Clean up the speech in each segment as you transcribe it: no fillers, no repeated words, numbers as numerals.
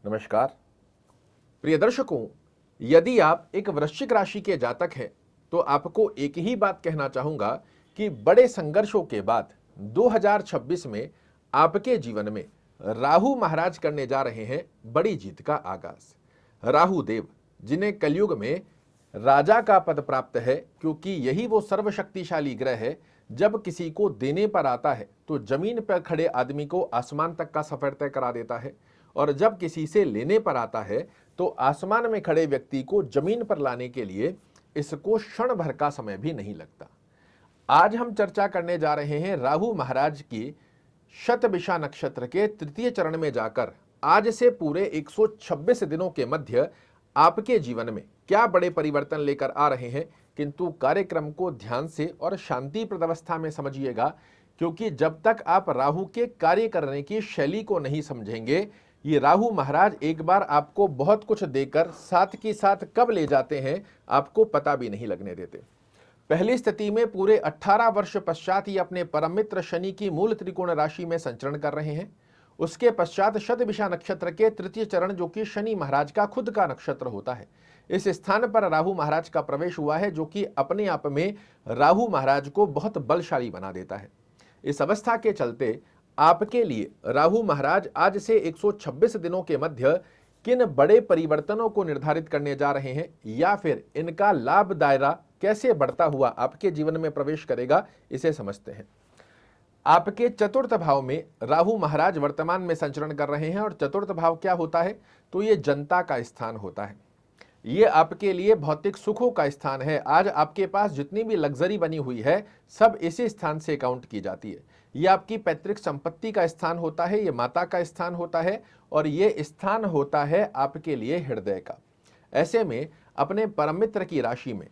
नमस्कार प्रिय दर्शकों, यदि आप एक वृश्चिक राशि के जातक हैं तो आपको एक ही बात कहना चाहूंगा कि बड़े संघर्षों के बाद 2026 में आपके जीवन में राहु महाराज करने जा रहे हैं बड़ी जीत का आगाज। राहु देव, जिन्हें कलयुग में राजा का पद प्राप्त है, क्योंकि यही वो सर्वशक्तिशाली ग्रह है। जब किसी को देने पर आता है तो जमीन पर खड़े आदमी को आसमान तक का सफर तय करा देता है, और जब किसी से लेने पर आता है तो आसमान में खड़े व्यक्ति को जमीन पर लाने के लिए इसको क्षण भर का समय भी नहीं लगता। आज हम चर्चा करने जा रहे हैं राहु महाराज की शतभिषा नक्षत्र के तृतीय चरण में जाकर आज से पूरे 126 दिनों के मध्य आपके जीवन में क्या बड़े परिवर्तन लेकर आ रहे हैं। किंतु कार्यक्रम को ध्यान से और शांतिप्रद अवस्था में समझिएगा, क्योंकि जब तक आप राहु के कार्य करने की शैली को नहीं समझेंगे, ये राहु महाराज एक बार आपको बहुत कुछ देकर साथ की साथ कब ले जाते हैं आपको पता भी नहीं लगने देते। पहली स्थिति में पूरे 18 वर्ष पश्चात ही अपने परम मित्र शनि की मूल त्रिकोण राशि में संचरण कर रहे हैं। उसके पश्चात शतभिषा नक्षत्र के तृतीय चरण, जो कि शनि महाराज का खुद का नक्षत्र होता है, इस स्थान पर राहु महाराज का प्रवेश हुआ है, जो कि अपने आप में राहु महाराज को बहुत बलशाली बना देता है। इस अवस्था के चलते आपके लिए राहु महाराज आज से 126 दिनों के मध्य किन बड़े परिवर्तनों को निर्धारित करने जा रहे हैं, या फिर इनका लाभ दायरा कैसे बढ़ता हुआ आपके जीवन में प्रवेश करेगा, इसे समझते हैं। आपके चतुर्थ भाव में राहु महाराज वर्तमान में संचरण कर रहे हैं, और चतुर्थ भाव क्या होता है, तो ये जनता का स्थान होता है। ये आपके लिए भौतिक सुखों का स्थान है। आज आपके पास जितनी भी लग्जरी बनी हुई है सब इसी स्थान से काउंट की जाती है। ये आपकी पैतृक संपत्ति का स्थान होता है, ये माता का स्थान होता है, और ये स्थान होता है आपके लिए हृदय का। ऐसे में अपने परम मित्र की राशि में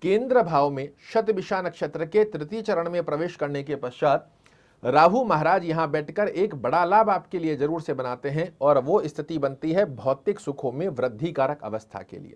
केंद्र भाव में शतभिषा नक्षत्र के तृतीय चरण में प्रवेश करने के पश्चात राहु महाराज यहां बैठकर एक बड़ा लाभ आपके लिए जरूर से बनाते हैं, और वो स्थिति बनती है भौतिक सुखों में वृद्धिकारक अवस्था के लिए।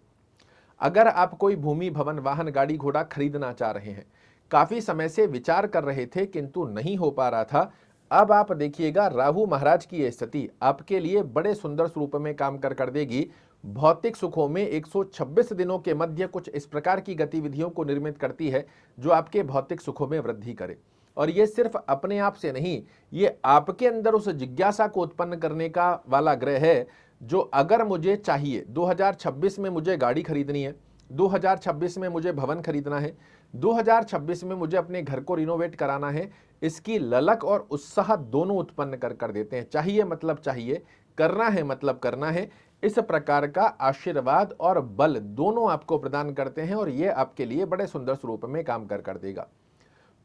अगर आप कोई भूमि, भवन, वाहन, गाड़ी, घोड़ा खरीदना चाह रहे हैं, काफी समय से विचार कर रहे थे किंतु नहीं हो पा रहा था, अब आप देखिएगा राहु महाराज की यह स्थिति आपके लिए बड़े सुंदर स्वरूप में काम कर देगी। भौतिक सुखों में 126 दिनों के मध्य कुछ इस प्रकार की गतिविधियों को निर्मित करती है जो आपके भौतिक सुखों में वृद्धि करे। और ये सिर्फ अपने आप से नहीं, ये आपके अंदर उस जिज्ञासा को उत्पन्न करने का वाला ग्रह है, जो अगर मुझे चाहिए 2026 में मुझे गाड़ी खरीदनी है, 2026 में मुझे भवन खरीदना है, 2026 में मुझे अपने घर को रिनोवेट कराना है, इसकी ललक और उत्साह दोनों उत्पन्न कर देते हैं। चाहिए मतलब चाहिए, करना है मतलब करना है। इस प्रकार का आशीर्वाद और बल दोनों आपको प्रदान करते हैं, और ये आपके लिए बड़े सुंदर स्वरूप में काम कर देगा।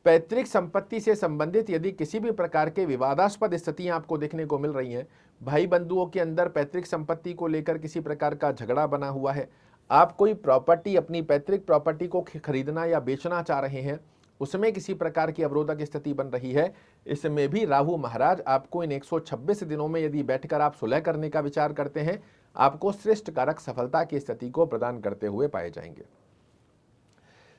पैतृक संपत्ति से संबंधित यदि किसी भी प्रकार के विवादास्पद स्थितियां आपको देखने को मिल रही हैं, भाई बंधुओं के अंदर पैतृक संपत्ति को लेकर किसी प्रकार का झगड़ा बना हुआ है, आप कोई प्रॉपर्टी, अपनी पैतृक प्रॉपर्टी को खरीदना या बेचना चाह रहे हैं, उसमें किसी प्रकार की अवरोधक स्थिति बन रही है, इसमें भी राहु महाराज आपको इन 126 दिनों में यदि बैठकर आप सुलह करने का विचार करते हैं, आपको श्रेष्ठ कारक सफलता की स्थिति को प्रदान करते हुए पाए जाएंगे।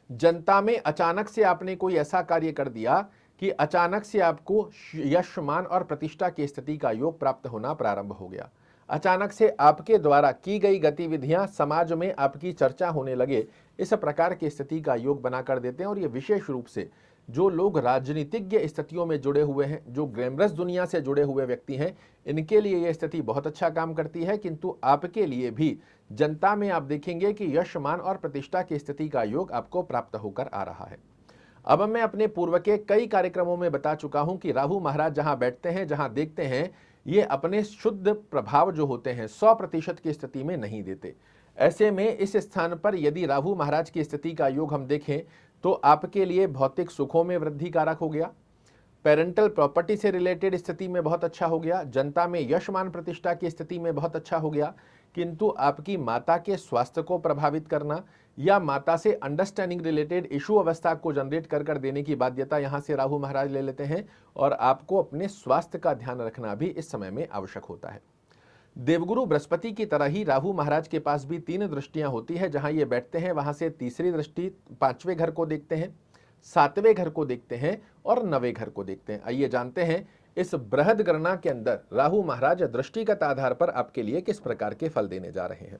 जनता में अचानक से आपने कोई ऐसा कार्य कर दिया कि अचानक से आपको यश, मान और प्रतिष्ठा की स्थिति का योग प्राप्त होना प्रारंभ हो गया। अचानक से आपके द्वारा की गई गतिविधियां समाज में आपकी चर्चा होने लगे, इस प्रकार की स्थिति का योग बना कर देते हैं। और ये विशेष रूप से जो लोग राजनीतिज्ञ स्थितियों में जुड़े हुए हैं, जो ग्लैमरस दुनिया से जुड़े हुए व्यक्ति हैं, इनके लिए यह स्थिति बहुत अच्छा काम करती है। किंतु आपके लिए भी जनता में आप देखेंगे कि यश, मान और प्रतिष्ठा की स्थिति का योग आपको प्राप्त होकर आ रहा है। अब मैं अपने पूर्व के कई कार्यक्रमों में बता चुका हूं कि राहु महाराज जहां बैठते हैं, जहां देखते हैं, ये अपने शुद्ध प्रभाव जो होते हैं 100% की स्थिति में नहीं देते। ऐसे में इस स्थान पर यदि राहु महाराज की स्थिति का योग हम देखें तो आपके लिए भौतिक सुखों में वृद्धि कारक हो गया, पेरेंटल प्रॉपर्टी से रिलेटेड स्थिति में बहुत अच्छा हो गया, जनता में यश, मान, प्रतिष्ठा की स्थिति में बहुत अच्छा हो गया। किंतु आपकी माता के स्वास्थ्य को प्रभावित करना या माता से अंडरस्टैंडिंग रिलेटेड इशू अवस्था को जनरेट कर देने की बाध्यता यहां से राहु महाराज ले लेते हैं, और आपको अपने स्वास्थ्य का ध्यान रखना भी इस समय में आवश्यक होता है। देवगुरु बृहस्पति की तरह ही राहु महाराज के पास भी 3 दृष्टियां होती है। जहां ये बैठते हैं वहां से तीसरी दृष्टि 5वें घर को देखते हैं, 7वें घर को देखते हैं और 9वें घर को देखते हैं। आइए जानते हैं इस बृहद गणना के अंदर राहु महाराज दृष्टिगत आधार पर आपके लिए किस प्रकार के फल देने जा रहे हैं।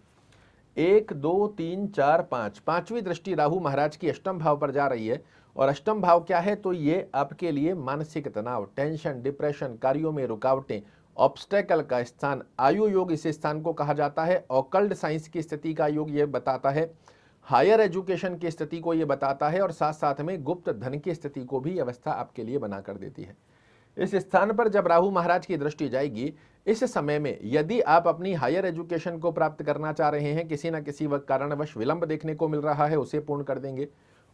1 2 3 4 5, पांचवी दृष्टि राहु महाराज की अष्टम भाव पर जा रही है। और अष्टम भाव क्या है, तो ये आपके लिए मानसिक तनाव, टेंशन, डिप्रेशन, कार्यों में रुकावटें, ऑब्स्टेकल का स्थान, आयु योग इस स्थान को कहा जाता है। ऑकल्ट साइंस की स्थिति का योग ये बताता है, हायर एजुकेशन की स्थिति को ये बताता है, और साथ साथ में गुप्त धन की स्थिति को भी अवस्था आपके लिए बना कर देती है। इस स्थान पर जब राहु महाराज की दृष्टि जाएगी, इस समय में यदि आप अपनी हायर एजुकेशन को प्राप्त करना चाह रहे हैं, किसी न किसी कारणवश विलंब देखने को मिल रहा है, उसे पूर्ण कर देंगे।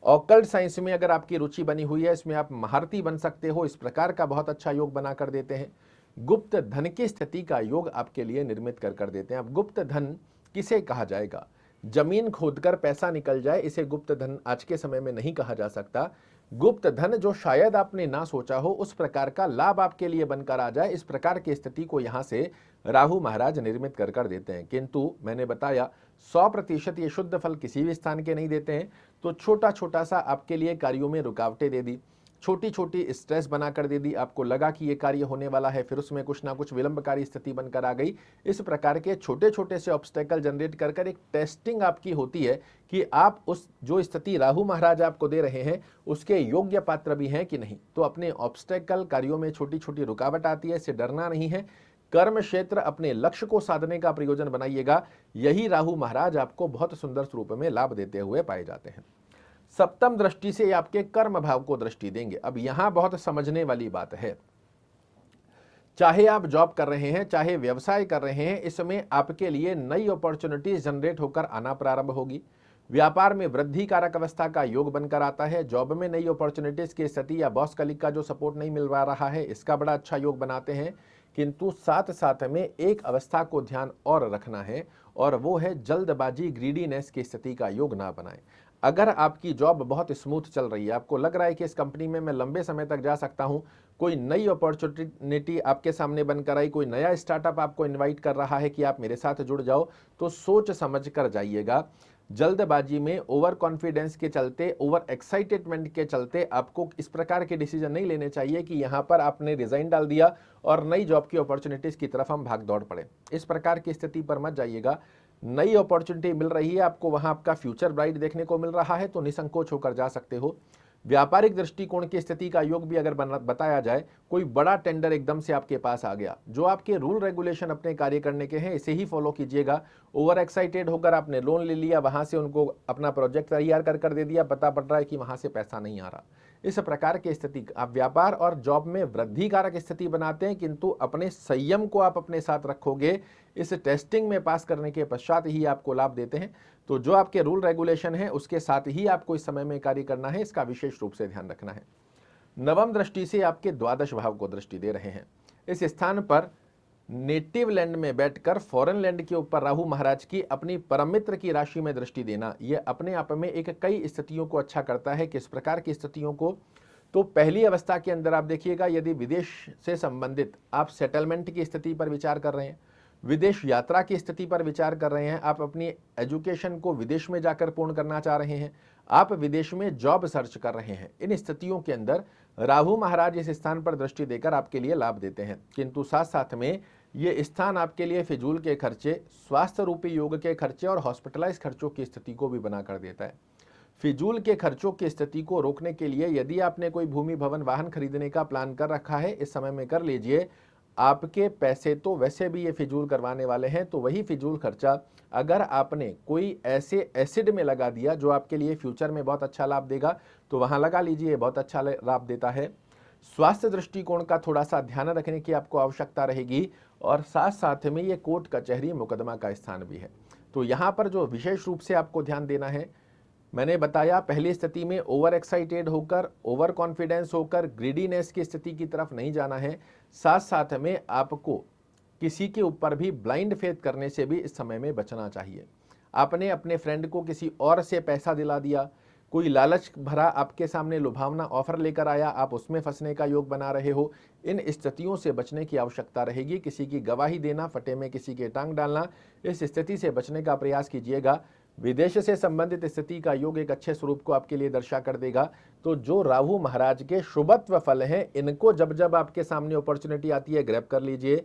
ऑकल्ट साइंस में अगर आपकी रुचि बनी हुई है, इसमें आप महारथी बन सकते हो, इस प्रकार का बहुत अच्छा योग बना कर देते हैं। गुप्त धन की स्थिति का योग आपके लिए निर्मित कर देते हैं। अब गुप्त धन किसे कहा जाएगा? जमीन खोदकर पैसा निकल जाए, इसे गुप्त धन आज के समय में नहीं कहा जा सकता। गुप्त धन जो शायद आपने ना सोचा हो, उस प्रकार का लाभ आपके लिए बनकर आ जाए, इस प्रकार की स्थिति को यहां से राहु महाराज निर्मित कर देते हैं। किंतु मैंने बताया 100% ये शुद्ध फल किसी भी स्थान के नहीं देते हैं। तो छोटा छोटा सा आपके लिए कार्यों में रुकावटें दे दी, छोटी छोटी स्ट्रेस बना कर दे दी, आपको लगा कि ये कार्य होने वाला है, फिर उसमें कुछ ना कुछ विलंबकारी स्थिति बनकर आ गई। इस प्रकार के छोटे छोटे से ऑब्स्टेकल जनरेट कर एक टेस्टिंग आपकी होती है कि आप उस जो स्थिति राहु महाराज आपको दे रहे हैं उसके योग्य पात्र भी हैं कि नहीं। तो अपने ऑब्स्टेकल कार्यों में छोटी छोटी रुकावट आती है, इससे डरना नहीं है। कर्म क्षेत्र अपने लक्ष्य को साधने का प्रयोजन बनाइएगा, यही राहु महाराज आपको बहुत सुंदर स्वरूप में लाभ देते हुए पाए जाते हैं। सप्तम दृष्टि से आपके कर्म भाव को दृष्टि देंगे। अब यहां बहुत समझने वाली बात है, चाहे आप जॉब कर रहे हैं, चाहे व्यवसाय कर रहे हैं, इसमें आपके लिए नई अपॉर्चुनिटीज जनरेट होकर आना प्रारंभ होगी। व्यापार में वृद्धि कारक अवस्था का योग बनकर आता है। जॉब में नई अपॉर्चुनिटीज की स्थिति या बॉस कलीग का जो सपोर्ट नहीं मिल रहा है, इसका बड़ा अच्छा योग बनाते हैं। किंतु साथ साथ में एक अवस्था को ध्यान और रखना है, और वो है जल्दबाजी, ग्रीडीनेस की स्थिति का योग ना बनाएं। अगर आपकी जॉब बहुत स्मूथ चल रही है, आपको लग रहा है कि इस कंपनी में मैं लंबे समय तक जा सकता हूं, कोई नई अपॉर्चुनिटी आपके सामने बनकर आई, कोई नया स्टार्टअप आपको इनवाइट कर रहा है कि आप मेरे साथ जुड़ जाओ, तो सोच समझ कर जाइएगा। जल्दबाजी में, ओवर कॉन्फिडेंस के चलते, ओवर एक्साइटेडमेंट के चलते आपको इस प्रकार के डिसीजन नहीं लेने चाहिए कि यहां पर आपने रिजाइन डाल दिया और नई जॉब की अपॉर्चुनिटीज की तरफ हम भाग दौड़ पड़े। इस प्रकार की स्थिति पर मत जाइएगा। नई अपॉर्चुनिटी मिल रही है आपको, वहां आपका फ्यूचर ब्राइट देखने को मिल रहा है, तो निसंकोच होकर जा सकते हो। व्यापारिक दृष्टिकोण की स्थिति का योग भी अगर बताया जाए, कोई बड़ा टेंडर एकदम से आपके पास आ गया, जो आपके रूल रेगुलेशन अपने कार्य करने के हैं, इसे ही फॉलो कीजिएगा। ओवर एक्साइटेड होकर आपने लोन ले लिया, वहां से उनको अपना प्रोजेक्ट तैयार कर दे दिया, पता पड़ रहा है कि वहां से पैसा नहीं आ रहा। इस प्रकार की स्थिति आप व्यापार और जॉब में वृद्धि कारक स्थिति बनाते हैं, किंतु अपने संयम को आप अपने साथ रखोगे, इस टेस्टिंग में पास करने के पश्चात ही आपको लाभ देते हैं। तो जो आपके रूल रेगुलेशन है उसके साथ ही आपको इस समय में कार्य करना है, इसका विशेष रूप से ध्यान रखना है। नवम दृष्टि से आपके द्वादश भाव को दृष्टि दे रहे हैं। इस स्थान पर नेटिव लैंड में बैठकर फॉरेन लैंड के ऊपर राहु महाराज की अपनी परम मित्र की राशि में दृष्टि देना, यह अपने आप में एक कई स्थितियों को अच्छा करता है। किस प्रकार की स्थितियों को? तो पहली अवस्था के अंदर आप देखिएगा, यदि विदेश से संबंधित आप सेटलमेंट की स्थिति पर विचार कर रहे हैं, विदेश यात्रा की स्थिति पर विचार कर रहे हैं, आप अपनी एजुकेशन को विदेश में जाकर पूर्ण करना चाह रहे हैं, आप विदेश में जॉब सर्च कर रहे हैं, इन स्थितियों के अंदर राहु महाराज इस स्थान पर दृष्टि देकर आपके लिए लाभ देते हैं। किंतु साथ साथ में ये स्थान आपके लिए फिजूल के खर्चे, स्वास्थ्य रूपी योग के खर्चे और हॉस्पिटलाइज खर्चों की स्थिति को भी बना कर देता है। फिजूल के खर्चों की स्थिति को रोकने के लिए यदि आपने कोई भूमि भवन वाहन खरीदने का प्लान कर रखा है, इस समय में कर लीजिए। आपके पैसे तो वैसे भी ये फिजूल करवाने वाले हैं, तो वही फिजूल खर्चा अगर आपने कोई ऐसे एसिड में लगा दिया जो आपके लिए फ्यूचर में बहुत अच्छा लाभ देगा, तो वहां लगा लीजिए, बहुत अच्छा लाभ देता है। स्वास्थ्य दृष्टिकोण का थोड़ा सा ध्यान रखने की आपको आवश्यकता रहेगी, और साथ साथ में ये कोर्ट कचहरी मुकदमा का स्थान भी है। तो यहाँ पर जो विशेष रूप से आपको ध्यान देना है, मैंने बताया पहली स्थिति में ओवर एक्साइटेड होकर, ओवर कॉन्फिडेंस होकर ग्रीडीनेस की स्थिति की तरफ नहीं जाना है। साथ साथ में आपको किसी के ऊपर भी ब्लाइंड फेथ करने से भी इस समय में बचना चाहिए। आपने अपने फ्रेंड को किसी और से पैसा दिला दिया, कोई लालच भरा आपके सामने लुभावना ऑफर लेकर आया, आप उसमें फंसने का योग बना रहे हो, इन स्थितियों से बचने की आवश्यकता रहेगी। किसी की गवाही देना, फटे में किसी के टांग डालना, इस स्थिति से बचने का प्रयास कीजिएगा। विदेश से संबंधित स्थिति का योग एक अच्छे स्वरूप को आपके लिए दर्शा कर देगा। तो जो राहु महाराज के शुभत्व फल हैं, इनको जब जब आपके सामने अपॉर्चुनिटी आती है ग्रैब कर लीजिए।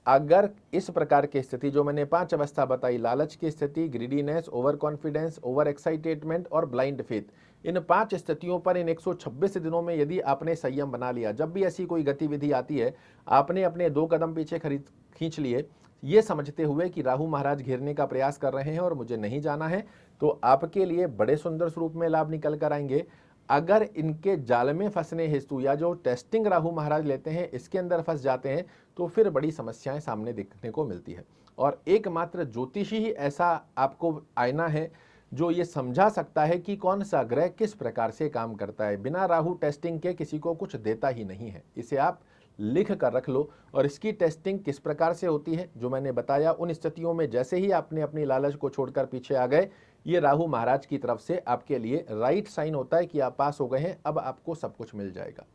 अगर इस प्रकार की स्थिति जो मैंने 5 अवस्था बताई, लालच की स्थिति, ग्रीडीनेस, ओवर कॉन्फिडेंस, ओवर एक्साइटेडमेंट और ब्लाइंड फेथ, इन 5 स्थितियों पर इन 126 दिनों में यदि आपने संयम बना लिया, जब भी ऐसी कोई गतिविधि आती है, आपने अपने 2 कदम पीछे खींच लिए, ये समझते हुए कि राहु महाराज घेरने का प्रयास कर रहे हैं और मुझे नहीं जाना है, तो आपके लिए बड़े सुंदर स्वरूप में लाभ निकल कर आएंगे। अगर इनके जाल में फंसने हेतु या जो टेस्टिंग राहु महाराज लेते हैं इसके अंदर फंस जाते हैं, तो फिर बड़ी समस्याएं सामने दिखने को मिलती है। और एकमात्र ज्योतिषी ही ऐसा आपको आईना है जो ये समझा सकता है कि कौन सा ग्रह किस प्रकार से काम करता है। बिना राहु टेस्टिंग के किसी को कुछ देता ही नहीं है। इसे आप लिख कर रख लो। और इसकी टेस्टिंग किस प्रकार से होती है, जो मैंने बताया, उन स्थितियों में जैसे ही आपने अपनी लालच को छोड़कर पीछे आ गए, ये राहु महाराज की तरफ से आपके लिए राइट साइन होता है कि आप पास हो गए हैं, अब आपको सब कुछ मिल जाएगा।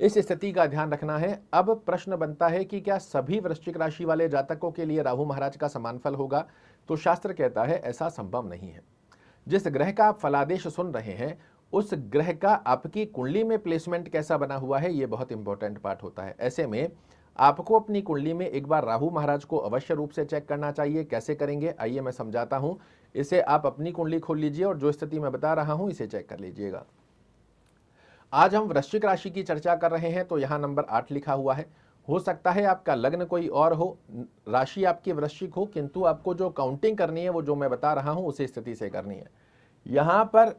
इस स्थिति का ध्यान रखना है। अब प्रश्न बनता है कि क्या सभी वृश्चिक राशि वाले जातकों के लिए राहु महाराज का समान फल होगा? तो शास्त्र कहता है ऐसा संभव नहीं है। जिस ग्रह का आप फलादेश सुन रहे हैं, उस ग्रह का आपकी कुंडली में प्लेसमेंट कैसा बना हुआ है, यह बहुत इंपॉर्टेंट पार्ट होता है। ऐसे में आपको अपनी कुंडली में एक बार राहु महाराज को अवश्य रूप से चेक करना चाहिए। कैसे करेंगे, आइए मैं समझाता हूं। इसे आप अपनी कुंडली खोल लीजिए और जो स्थिति मैं बता रहा हूं इसे चेक कर लीजिएगा। आज हम वृश्चिक राशि की चर्चा कर रहे हैं, तो यहां नंबर 8 लिखा हुआ है। हो सकता है आपका लग्न कोई और हो, राशि आपकी वृश्चिक हो, किंतु आपको जो काउंटिंग करनी है वो जो मैं बता रहा हूं उसी स्थिति से करनी है। यहां पर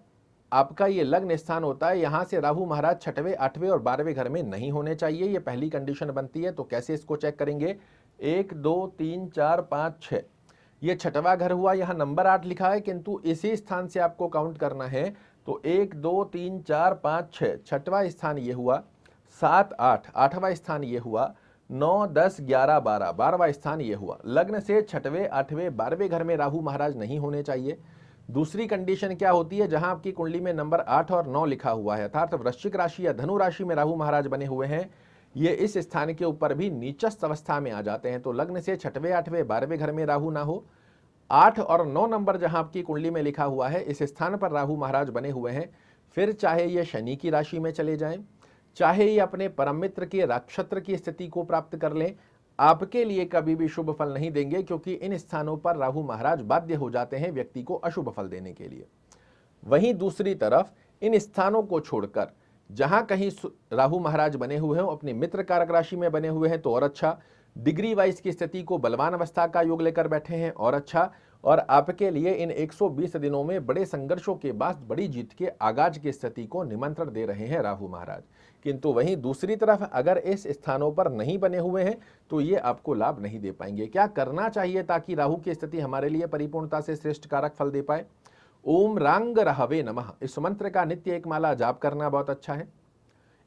आपका ये लग्न स्थान होता है, यहां से राहु महाराज 6वें, 8वें और 12वें घर में नहीं होने चाहिए। ये पहली कंडीशन बनती है। तो कैसे इसको चेक करेंगे? 1 2 3 4 5 6, ये 6वां घर हुआ। यहां नंबर 8 लिखा है, किंतु इसी स्थान से आपको काउंट करना है। तो 1 2 3 4 5 6, 6वां स्थान ये हुआ, 7 8, 8वां स्थान ये हुआ, 9 10 11 12, 12वां स्थान ये हुआ। लग्न से 6वें, 8वें, 12वें घर में राहु महाराज नहीं होने चाहिए। दूसरी कंडीशन क्या होती है? जहां आपकी कुंडली में नंबर 8 और 9 लिखा हुआ है, अर्थात वृश्चिक राशि या धनु राशि में राहु महाराज बने हुए हैं, ये इस स्थान के ऊपर भी नीचस्थ अवस्था में आ जाते हैं। तो लग्न से 6वें, 8वें, 12वें घर में राहु ना हो, 8 और 9 नंबर जहां आपकी कुंडली में लिखा हुआ है, इस स्थान पर राहु महाराज बने हुए हैं, फिर चाहे ये शनि की राशि में चले जाएं, चाहे ये अपने परम मित्र के नक्षत्र की स्थिति को प्राप्त कर लें, आपके लिए कभी भी शुभ फल नहीं देंगे, क्योंकि इन स्थानों पर राहु महाराज बाध्य हो जाते हैं व्यक्ति को अशुभ फल देने के लिए। वहीं दूसरी तरफ इन स्थानों को छोड़कर जहां कहीं राहु महाराज बने हुए हैं, अपनी मित्र कारक राशि में बने हुए हैं तो और अच्छा, डिग्री वाइज की स्थिति को बलवान अवस्था का योग लेकर बैठे हैं और अच्छा, और आपके लिए इन 120 दिनों में बड़े संघर्षों के बाद बड़ी जीत के आगाज की स्थिति को निमंत्रण दे रहे हैं राहु महाराज। किंतु वहीं दूसरी तरफ अगर इस स्थानों पर नहीं बने हुए हैं तो ये आपको लाभ नहीं दे पाएंगे। क्या करना चाहिए ताकि राहु की स्थिति हमारे लिए परिपूर्णता से श्रेष्ठ कारक फल दे पाए? ओम रांग रहवे नमः, इस मंत्र का नित्य एक माला जाप करना बहुत अच्छा है।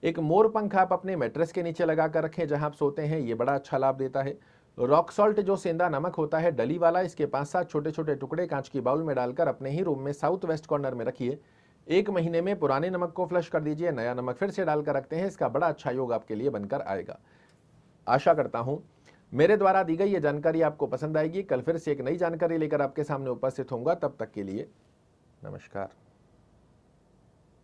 एक मोर पंख आप अपने मैट्रेस के नीचे लगा कर रखें जहां आप सोते हैं, ये बड़ा अच्छा लाभ देता है। रॉक सॉल्ट जो सेंधा नमक होता है डली वाला, इसके 5-7 छोटे छोटे टुकड़े कांच की बाउल में डालकर अपने ही रूम में साउथ वेस्ट कॉर्नर में रखिए। 1 महीने में पुराने नमक को फ्लश कर दीजिए, नया नमक फिर से डालकर रखते हैं। इसका बड़ा अच्छा योग आपके लिए बनकर आएगा। आशा करता हूं मेरे द्वारा दी गई ये जानकारी आपको पसंद आएगी। कल फिर से एक नई जानकारी लेकर आपके सामने उपस्थित होऊंगा। तब तक के लिए नमस्कार।